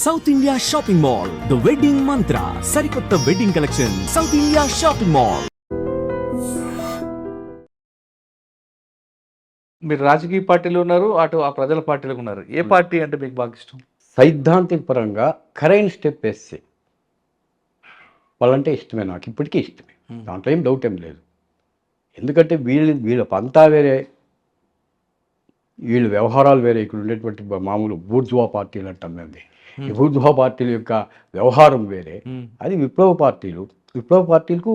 South India shopping mall, the wedding మంత్ర, సరికొత్త wedding collection, south India shopping mall. మీరు రాజకీయ పార్టీలో ఉన్నారు, అటు ఆ ప్రజల పార్టీలో ఉన్నారు. ఏ పార్టీ అంటే మీకు బాగా ఇష్టం? సైద్ధాంతిక పరంగా ఖరైన స్టెప్ వేస్తే వాళ్ళంటే ఇష్టమే, నాకు ఇప్పటికీ ఇష్టమే. దాంట్లో ఏం డౌట్ ఏం లేదు. ఎందుకంటే వీళ్ళ పంతా వేరే, వీళ్ళ వ్యవహారాలు వేరే. ఇక్కడ ఉండేటువంటి మామూలు బూర్జువా పార్టీలు అంటాం మేము. ఈ బూర్జువా పార్టీల యొక్క వ్యవహారం వేరే, అది విప్లవ పార్టీలు. విప్లవ పార్టీలకు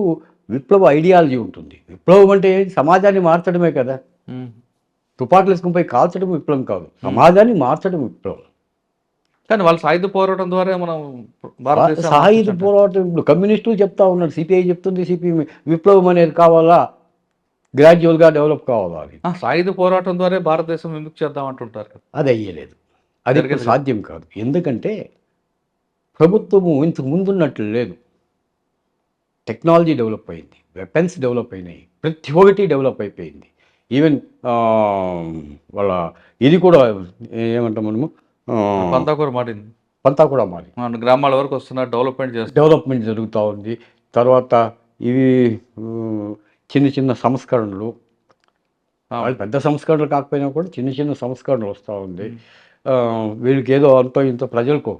విప్లవ ఐడియాలజీ ఉంటుంది. విప్లవం అంటే సమాజాన్ని మార్చడమే కదా. తుపాకులు వేసుకుని పోయి కాల్చడం విప్లవం కాదు, సమాజాన్ని మార్చడం విప్లవం. కానీ వాళ్ళు సాయుధ పోరాటం ద్వారా మనం సాయుధ పోరాటం ఇప్పుడు కమ్యూనిస్టులు చెప్తా ఉన్నారు, సిపిఐ చెప్తుంది, సిపిఎం విప్లవం అనేది కావాలా, గ్రాడ్యువల్గా డెవలప్ కావాలా అని. సాయుధ పోరాటం ద్వారా భారతదేశం ఎందుకు చేద్దాం అంటుంటారు కదా. అది అయ్యలేదు, అది ఇప్పుడు సాధ్యం కాదు. ఎందుకంటే ప్రభుత్వము ఇంతకు ముందున్నట్లు లేదు. టెక్నాలజీ డెవలప్ అయింది, వెపన్స్ డెవలప్ అయినాయి, ప్రతి ఒక్కటి డెవలప్ అయిపోయింది. ఈవెన్ వాళ్ళ ఇది కూడా ఏమంటాం మనము, పంతా కూడా మారింది, పంతా కూడా మారి గ్రామాల వరకు వస్తున్నారు, డెవలప్మెంట్ జరుగుతూ ఉంది. తర్వాత ఇవి చిన్న చిన్న సంస్కరణలు, వాళ్ళు పెద్ద సంస్కరణలు కాకపోయినా కూడా చిన్న చిన్న సంస్కరణలు వస్తూ ఉంది. వీళ్ళకి ఏదో అంతో ఇంతో ప్రజలకు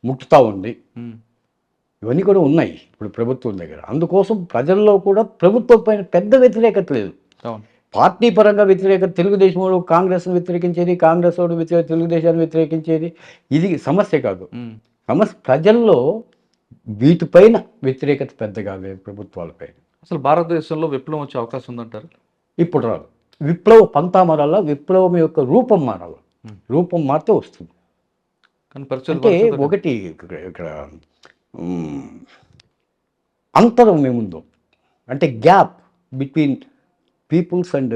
ముట్టుతూ ఉంది. ఇవన్నీ కూడా ఉన్నాయి ఇప్పుడు ప్రభుత్వం దగ్గర. అందుకోసం ప్రజల్లో కూడా ప్రభుత్వం పైన పెద్ద వ్యతిరేకత లేదు. పార్టీ పరంగా వ్యతిరేకత, తెలుగుదేశం వాడు కాంగ్రెస్ను వ్యతిరేకించేది, కాంగ్రెస్ వాడు తెలుగుదేశాన్ని వ్యతిరేకించేది, ఇది సమస్య కాదు. సమస్య ప్రజల్లో వీటిపైన వ్యతిరేకత పెద్దగా లేదు ప్రభుత్వాలపై. అసలు భారతదేశంలో విప్లవం వచ్చే అవకాశం ఉందంటారు? ఇప్పుడు రాదు. విప్లవ పంతా మారాల, విప్లవం యొక్క రూపం మారాల. రూపం మారితే వస్తుంది. అంటే ఒకటి ఇక్కడ అంతరం ఏముందో అంటే గ్యాప్ బిట్వీన్ పీపుల్స్ అండ్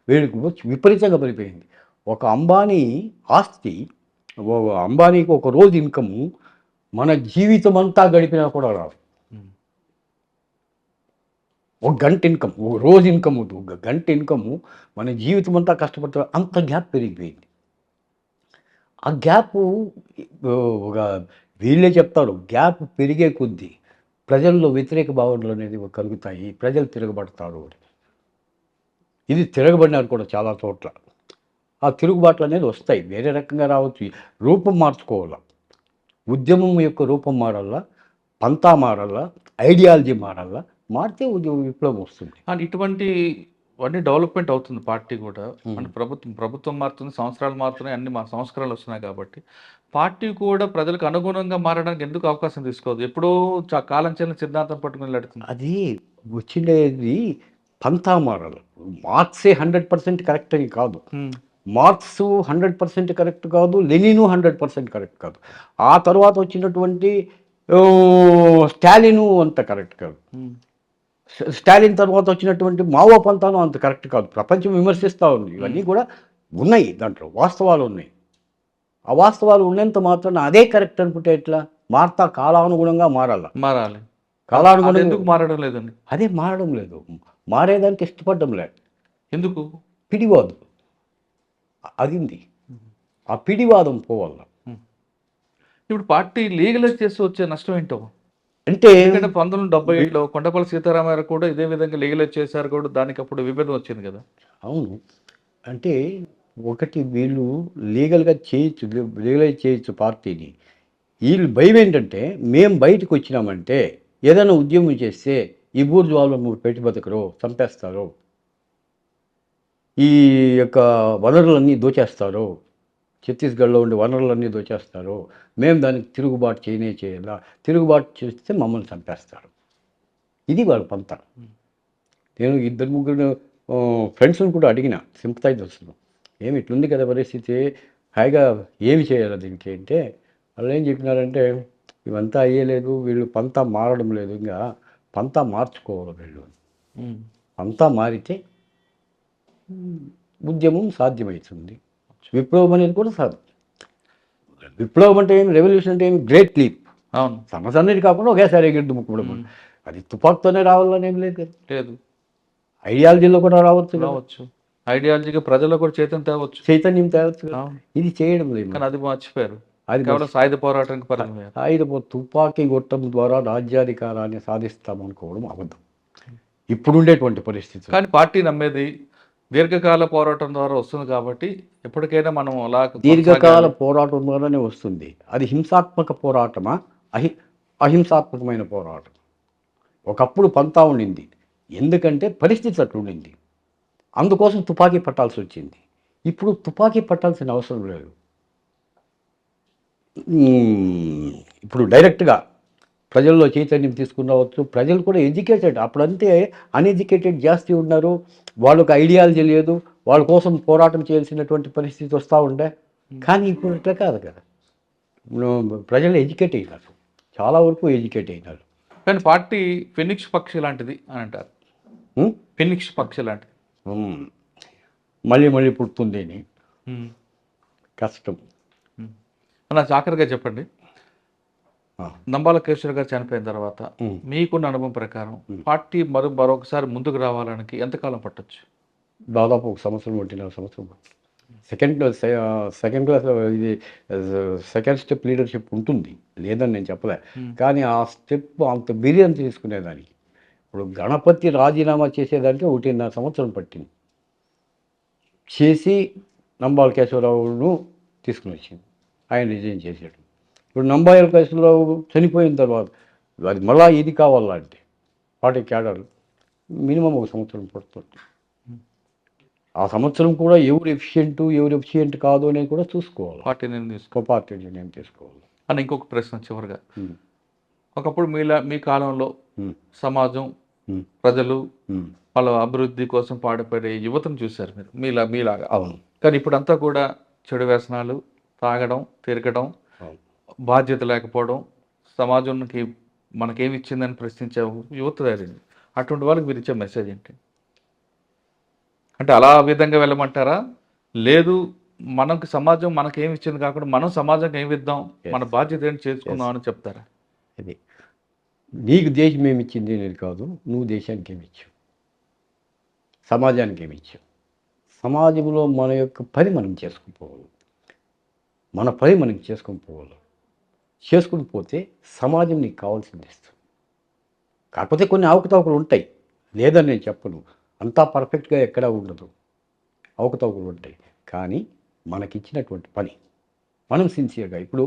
వీళ్ళకి విపరీతంగా పడిపోయింది. ఒక అంబానీ ఆస్తి, అంబానీకి ఒక రోజు ఇన్కము మన జీవితం అంతా గడిపినా కూడా రాదు. ఒక గంట ఇన్కమ్, ఒక రోజు ఇన్కమ్, ఒక గంట ఇన్కము మన జీవితం అంతా కష్టపడుతూ అంత గ్యాప్ పెరిగిపోయింది. ఆ గ్యాప్ ఒక వీళ్ళే చెప్తారు, గ్యాప్ పెరిగే కొద్దీ ప్రజల్లో వ్యతిరేక భావనలు అనేది కలుగుతాయి, ప్రజలు తిరగబడతారు. ఇది తిరగబడినారు కూడా చాలా చోట్ల. ఆ తిరుగుబాట్లు అనేది వస్తాయి, వేరే రకంగా రావచ్చు. రూపం మార్చుకోవాలా, ఉద్యమం యొక్క రూపం మారాలా, పంతా మారాలా, ఐడియాలజీ మారాలా, మారితే విప్లవం వస్తుంది. అండ్ ఇటువంటి అన్ని డెవలప్మెంట్ అవుతుంది పార్టీ కూడా. అంటే ప్రభుత్వం మారుతుంది, సంవత్సరాలు మారుతున్నాయి, అన్ని సంస్కరణలు వస్తున్నాయి. కాబట్టి పార్టీ కూడా ప్రజలకు అనుగుణంగా మారడానికి ఎందుకు అవకాశం తీసుకోవద్దు? ఎప్పుడో కాలం చెల్లిన సిద్ధాంతం పట్టుకుని నడుతుంది. అది వచ్చిండేది పంతా మారాలి. మార్క్సే 100% కరెక్ట్ అని కాదు, మార్క్స్ 100% కరెక్ట్ కాదు, లెనిను 100% కరెక్ట్ కాదు, ఆ తర్వాత వచ్చినటువంటి స్టాలిను అంత కరెక్ట్ కాదు, స్టాలిన్ తర్వాత వచ్చినటువంటి మావో పంతాను అంత కరెక్ట్ కాదు. ప్రపంచం విమర్శిస్తూ ఉంది. ఇవన్నీ కూడా ఉన్నాయి, దాంట్లో వాస్తవాలు ఉన్నాయి. ఆ వాస్తవాలు ఉన్నంత మాత్రాన అదే కరెక్ట్ అనుకుంటే ఎట్లా? మారుతా, కాలానుగుణంగా మారాలి. కాలానుగుణంగా ఎందుకు మారడం లేదండి? అదే మారడం లేదు, మారేదానికి ఇష్టపడడం లేదు. ఎందుకు? పిడివాదం అదింది, ఆ పిడివాదం పోవాల. ఇప్పుడు పార్టీ లీగలైజ్ చేసి వచ్చే నష్టం ఏంటో అంటే 1977లో కొండపల్లి సీతారామయ్య కూడా ఇదే విధంగా లీగలైజ్ చేశారు కూడా, దానికి అప్పుడు విభేదం వచ్చింది కదా. అవును, అంటే ఒకటి వీళ్ళు లీగల్గా చేయొచ్చు, లీగలైజ్ చేయొచ్చు పార్టీని. వీళ్ళు భయం ఏంటంటే, మేము బయటకు వచ్చినామంటే ఏదైనా ఉద్యమం చేస్తే ఈ బూర్జువాలు పెట్టి బతకరు, చంపేస్తారు, ఈ యొక్క వనరులన్నీ దోచేస్తారు, ఛత్తీస్గఢ్లో ఉండే వనరులన్నీ దోచేస్తారు, మేము దానికి తిరుగుబాటు చేయాలా, తిరుగుబాటు చేస్తే మమ్మల్ని చంపేస్తారు. ఇది వాళ్ళ పంత. నేను 2-3 ఫ్రెండ్స్ని కూడా అడిగిన, సింపథైజర్స్ను, ఏమి ఇట్లుంది కదా పరిస్థితి, హాయిగా ఏమి చేయాలి దీనికి అంటే, వాళ్ళు ఏం చెప్పినారంటే, ఇవంతా అయ్యలేదు, వీళ్ళు పంతా మారడం లేదు, ఇంకా పంతా మార్చుకోవాలి వీళ్ళు. పంతా మారితే ఉద్యమం సాధ్యమవుతుంది, విప్లవం అనేది కూడా సాధ్యం. విప్లవం అంటే ఏమి, రెవల్యూషన్ అంటే ఏమి, గ్రేట్ లీప్. అవును, సమస్యన్నిటి కాకుండా ఒకేసారి ఎగిరి ముక్కడం. అది తుపాకుతోనే రావాలని ఏం లేదు, ఐడియాలజీలో కూడా రావచ్చు, ఐడియాలజీగా ప్రజల్లో కూడా చైతన్యం తేవచ్చు. ఇది చేయడం లేదు, కానీ అది మర్చిపోయారు. అది కేవలం సాయుధ పోరాటానికి పరిమితం. ఆయుధ తుపాకీ గొట్టం ద్వారా రాజ్యాధికారాన్ని సాధిస్తామనుకోవడం అబద్ధం ఇప్పుడుండేటువంటి పరిస్థితి. కానీ పార్టీ నమ్మేది దీర్ఘకాల పోరాటం ద్వారా వస్తుంది కాబట్టి ఎప్పటికైనా మనం అలా దీర్ఘకాల పోరాటం ద్వారానే వస్తుంది. అది హింసాత్మక పోరాటమా అహింసాత్మకమైన పోరాటం? ఒకప్పుడు పంతా ఉండింది, ఎందుకంటే పరిస్థితి అట్లుండింది, అందుకోసం తుపాకీ పట్టాల్సి వచ్చింది. ఇప్పుడు తుపాకీ పట్టాల్సిన అవసరం లేదు. ఇప్పుడు డైరెక్ట్గా ప్రజల్లో చైతన్యం తీసుకురావచ్చు. ప్రజలు కూడా ఎడ్యుకేటెడ్, అప్పుడంతే అన్ఎడ్యుకేటెడ్ జాస్తి ఉన్నారు, వాళ్ళకు ఐడియాలజీ లేదు, వాళ్ళ కోసం పోరాటం చేయాల్సినటువంటి పరిస్థితి వస్తూ ఉండే. కానీ ఇప్పుడు ఇట్లా కాదు కదా, ప్రజలు ఎడ్యుకేట్ అయినారు, చాలా వరకు ఎడ్యుకేట్ అయినారు. కానీ పార్టీ ఫినిక్స్ పక్షి లాంటిది అని అంటారు. ఫినిక్స్ పక్షి లాంటిది, మళ్ళీ మళ్ళీ పుడుతుంది అని కష్టం. నా చాకరిగా చెప్పండి, నంబాల కేశవరావు గారు చనిపోయిన తర్వాత మీకున్న అనుభవం ప్రకారం పార్టీ మరొకసారి ముందుకు రావడానికి ఎంతకాలం పట్టొచ్చు? దాదాపు 1 సంవత్సరం 1.5 సంవత్సరం. సెకండ్ క్లాస్ ఇది సెకండ్ స్టెప్ లీడర్షిప్ ఉంటుంది, లేదని నేను చెప్పలే. కానీ ఆ స్టెప్ అంత బిర్యానీ తీసుకునేదానికి, ఇప్పుడు గణపతి రాజీనామా చేసేదానికి 1.5 సంవత్సరం పట్టింది. చేసి నంబాల కేశవరావును తీసుకుని వచ్చింది, ఆయన రిజైన్ చేసాడు. ఇప్పుడు నంబాల కేశవరావు చనిపోయిన తర్వాత అది మళ్ళా ఇది కావాలంటే పార్టీ క్యాడర్ మినిమం 1 సంవత్సరం పడుతుంది. ఆ సంవత్సరం కూడా ఎవరు ఎఫిషియెంట్ కాదు అనేది కూడా చూసుకోవాలి, పార్టీ నిర్ణయం తీసుకోవాలి. అని ఇంకొక ప్రశ్న చివరిగా, ఒకప్పుడు మీ కాలంలో సమాజం, ప్రజలు వాళ్ళ అభివృద్ధి కోసం పాటుపడే యువతను చూశారు మీరు, మీలాగా. అవును. కానీ ఇప్పుడంతా కూడా చెడు వ్యసనాలు, తాగడం, తిరగడం, బాధ్యత లేకపోవడం, సమాజానికి మనకేమి ఇచ్చిందని ప్రశ్నించే యువత జరిగింది. అటువంటి వాళ్ళకి మీరు ఇచ్చే మెసేజ్ ఏంటి? అంటే అలా విధంగా వెళ్ళమంటారా, లేదు మనకు సమాజం మనకేమి ఇచ్చింది కాకుండా మనం సమాజంకి ఏమి ఇద్దాం, మన బాధ్యత ఏంటి చేసుకుందాం అని చెప్తారా? అది నీకు దేశం ఏమి ఇచ్చింది అనేది కాదు, నువ్వు దేశానికి ఏమి ఇచ్చావు, సమాజానికి ఏమి ఇచ్చావు. సమాజంలో మన యొక్క పని మనం చేసుకుని పోవాలి, మన పని మనం చేసుకుని పోవాలి. చేసుకుని పోతే సమాజం నీకు కావాల్సింది ఇస్తుంది. కాకపోతే కొన్ని అవకతవకలు ఉంటాయి, లేదని నేను చెప్పను, అంతా పర్ఫెక్ట్గా ఎక్కడా ఉండదు, అవకతవకలు ఉంటాయి. కానీ మనకిచ్చినటువంటి పని మనం సిన్సియర్గా, ఇప్పుడు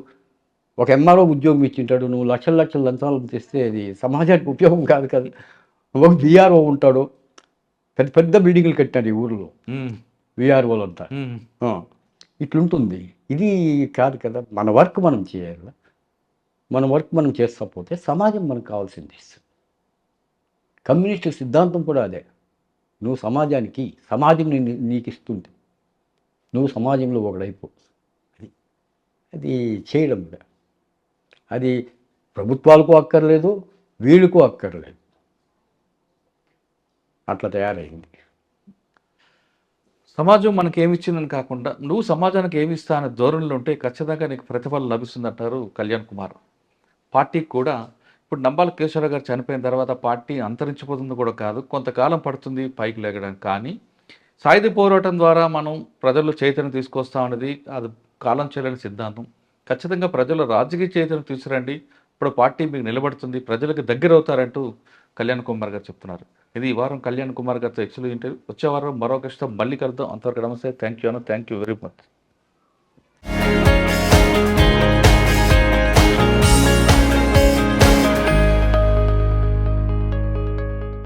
ఒక ఎంఆర్ఓ ఉద్యోగం ఇచ్చింటాడు, నువ్వు లక్షల లంచాలు తెస్తే అది సమాజానికి ఉపయోగం కాదు కదా. ఒక బీఆర్ఓ ఉంటాడు, పెద్ద పెద్ద బిల్డింగ్లు కట్టాడు ఈ ఊరిలో, బీఆర్ఓలు అంతా, ఇట్లుంటుంది. ఇది కాదు కదా, మన వర్క్ మనం చేయాలి, మన వర్క్ మనం చేస్తా పోతే సమాజం మనకు కావాల్సింది ఇస్తుంది. కమ్యూనిస్ట్ సిద్ధాంతం కూడా అదే, నువ్వు సమాజం నీకు ఇస్తుంది, నువ్వు సమాజంలో ఒకడైపో. అది చేయడం, అది ప్రభుత్వాలకు అక్కర్లేదు, వీళ్ళకు అక్కర్లేదు, అట్లా తయారైంది. సమాజం మనకి ఏమి ఇచ్చిందని కాకుండా నువ్వు సమాజానికి ఏమి ఇస్తా అనే ధోరణిలో ఉంటే ఖచ్చితంగా నీకు ప్రతిఫలం లభిస్తుంది అంటారు కళ్యాణ్ కుమార్. పార్టీకి కూడా ఇప్పుడు నంబాల కేశవరావు గారు చనిపోయిన తర్వాత పార్టీ అంతరించిపోతుంది కూడా కాదు, కొంతకాలం పడుతుంది పైకి లేగడం. కానీ సాయుధ పోరాటం ద్వారా మనం ప్రజల్లో చైతన్యం తీసుకొస్తామన్నది అది కాలం చెల్లని సిద్ధాంతం. ఖచ్చితంగా ప్రజలు రాజకీయ చైతన్యం తీసుకురండి, ఇప్పుడు పార్టీ మీకు నిలబడుతుంది, ప్రజలకు దగ్గర అవుతారంటూ కళ్యాణ్ కుమార్ గారు చెప్తున్నారు. ఇది ఈ వారం కళ్యాణ్ కుమార్ గారితో ఎక్స్క్లూజివ్ ఇంటర్వ్యూ. వచ్చే వారం మరో కష్టం మళ్ళీ కలుద్దాం. అంతవరకు నమస్తే. Thank you very much.